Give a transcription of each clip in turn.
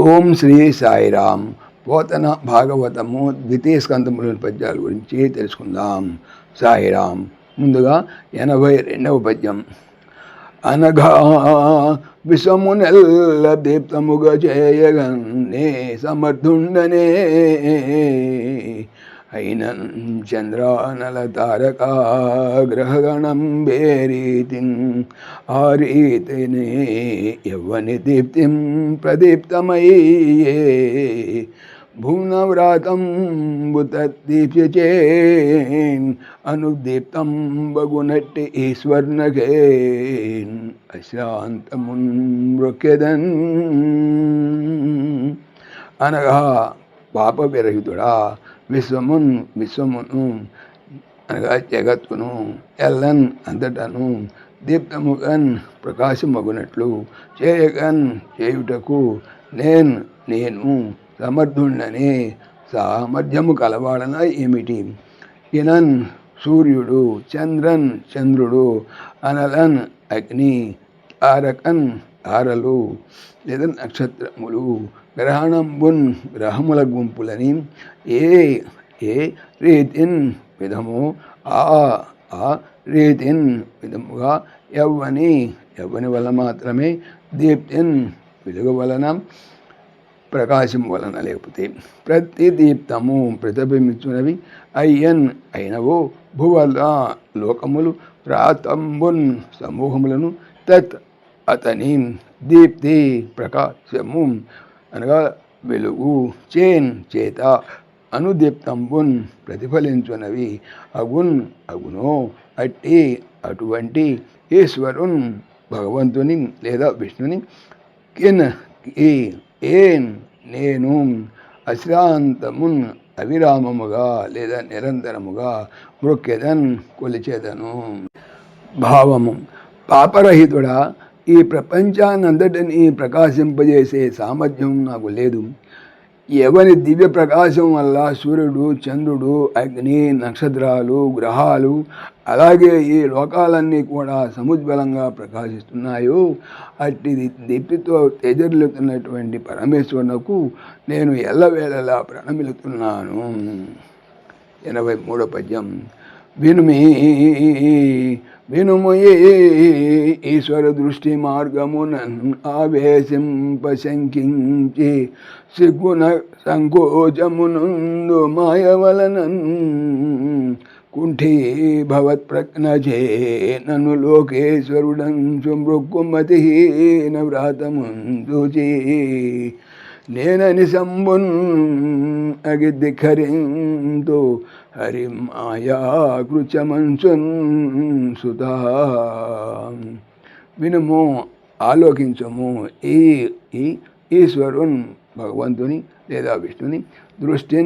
ఓం శ్రీ సాయిరామ్. పోతన భాగవతము ద్వితీయ స్కందములోని పద్యాల గురించి తెలుసుకుందాం. సాయిరామ్. ముందుగా 82వ పద్యం. అనగా విశ్వమునెల్ల దీప్తముగా చేయగన్నే సమర్థుండనే అయిన చంద్రానల తారకా గ్రహగణం వేరీతిన్ ఆ రీతిని యవ్వని దీప్తిం ప్రదీప్తమయ్యే భూనవ్రాతం బుతద్దీప్యచేన్ అనుదీప్తం బగునట్టి ఈశ్వర్నకేన్ అశ్రాంతమున్ మృక్యదన్. అనగా పాప విరహితుడా విశ్వమును అనగా జగత్తును ఎల్లన్ అంతటను దీప్తముగన్ ప్రకాశమగునట్లు చేయుటకు నేను సమర్థుండనే సామర్థ్యము కలవాడన ఏమిటి. ఇనన్ సూర్యుడు, చంద్రుడు, అనలన్ అగ్ని, తారకన్ తారలు లేదా నక్షత్రములు, గ్రహణంబున్ గ్రహముల గుంపులని ఏ రీతిన్ విధము ఆ రీతిన్ విధముగా యవ్వని వలన మాత్రమే దీప్తిన్ వెలుగు వలన ప్రకాశం వలన లేకపోతే ప్రతిదీప్తము ప్రతిబింబించున్నవి అయినవో భువల లోకములు రాతంబున్ సమూహములను తత్ అతని దీప్తి ప్రకాశము అనగా వెలుగు చేత అనుదీప్తంబున్ ప్రతిఫలించునవి అగునో అటువంటి ఈశ్వరున్ భగవంతుని లేదా విష్ణుని నేను అశ్రాంతమున్ అవిరామముగా లేదా నిరంతరముగా మృక్యదన్ కొలిచేదను. భావము. పాపరహితుడా, ఈ ప్రపంచానంతటిని ప్రకాశింపజేసే సామర్థ్యం నాకు లేదు. ఎవని దివ్య ప్రకాశం వల్ల సూర్యుడు, చంద్రుడు, అగ్ని, నక్షత్రాలు, గ్రహాలు అలాగే ఈ లోకాలన్నీ కూడా సముజ్వలంగా ప్రకాశిస్తున్నాయో అట్టి దీప్తితో తేజరిల్లుతున్నటువంటి పరమేశ్వరునకు నేను ఎల్లవేళలా ప్రణమిలుతున్నాను. 83వ పద్యం. వినుమయే ఈశ్వర దృష్టి మార్గమునన్ ఆవేశింపశంకించి సిగ్గున సంకోచమునందు మాయవలనన్ కుంఠీ భవత్ ప్రజ్ఞజే నన్ను లోకేశ్వరుడంచు మృక్కుమతిహీన వ్రాతముందుచి నేనని సంబున్ అగిద్దిఖరింతు హరి మాయా కృచమంచున్ సుధా. వినుము, ఆలోకించము. ఈ ఈశ్వరున్ భగవంతుని లేదా విష్ణుని దృష్టి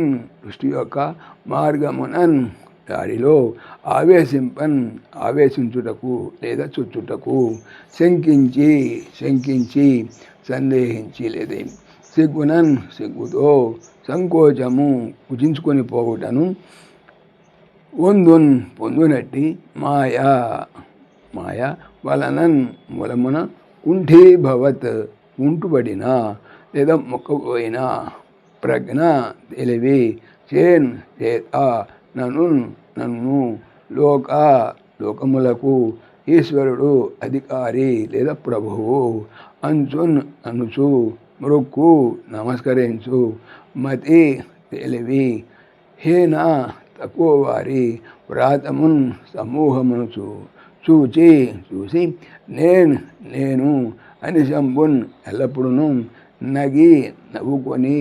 యొక్క మార్గమునన్ దారిలో ఆవేశించుటకు లేదా చుచ్చుటకు శంకించి సందేహించి లేదా సిగ్గుతో సంకోచము కుచించుకొని పోవుటను పొందునట్టి మాయ వలనన్ మూలమున కుంఠీభవత్ ఉంటుబడిన లేదా మొక్కపోయిన ప్రజ్ఞ తెలివి చేత నన్ను లోకములకు ఈశ్వరుడు అధికారి లేదా ప్రభువు అనుచు మృక్కు నమస్కరించు మతి తెలివి హీన తక్కువ వారి వ్రాతమున్ సమూహమును చూసి నేను అని శంభున్ ఎల్లప్పుడూ నవ్వుకొని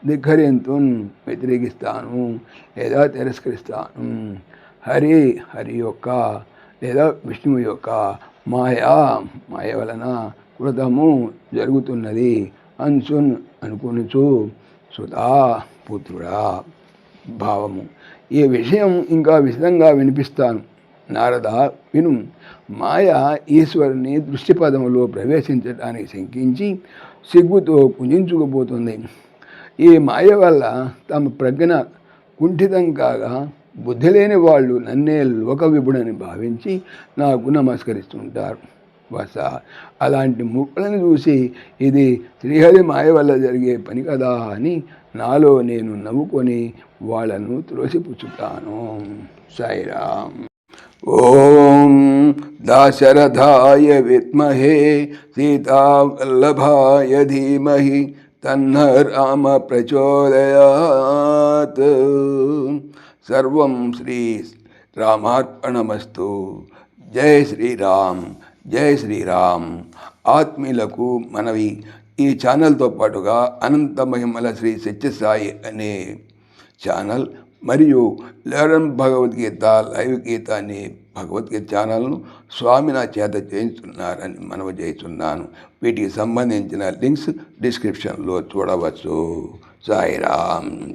ధిక్కరింతున్ వ్యతిరేకిస్తాను లేదా తిరస్కరిస్తాను. హరి యొక్క లేదా విష్ణువు యొక్క మాయ వలన కృతము జరుగుతున్నది అనుకొనుచు సుధా పుత్రుడా. భావము. ఈ విషయం ఇంకా విశదంగా వినిపిస్తాను. నారద, విను. మాయ ఈశ్వరుని దృష్టిపదములో ప్రవేశించడానికి శంకించి సిగ్గుతో కుంచుకుపోతుంది. ఈ మాయ వల్ల తమ ప్రజ్ఞ కుంఠితం కాగా బుద్ధి లేని వాళ్ళు నన్నే లోక విభుడని భావించి నాకు నమస్కరిస్తుంటారు. వస. అలాంటి ముక్కులను చూసి ఇది శ్రీహరి మాయ వల్ల జరిగే పని కదా అని నాలో నేను నవ్వుకొని వాళ్ళను త్రోసిపుచ్చుతాను. సాయిరామ్. ఓం దాశరథాయ విద్మహే సీతావల్లభాయ ధీమహి తన్న రామ ప్రచోదయాత్. సర్వం శ్రీ రామార్పణమస్తు. జై శ్రీరామ్, జై శ్రీరామ్. ఆత్మీయులకు మనవి, ఈ ఛానల్తో పాటుగా అనంత మహిమల శ్రీ సత్యసాయి అనే ఛానల్ మరియు లెర్న్ భగవద్గీత లైవ్ గీత అనే భగవద్గీత ఛానల్ను స్వామి నా చేత చేయించున్నారని మనవి చేస్తున్నాను. వీటికి సంబంధించిన లింక్స్ డిస్క్రిప్షన్లో చూడవచ్చు. సాయిరామ్.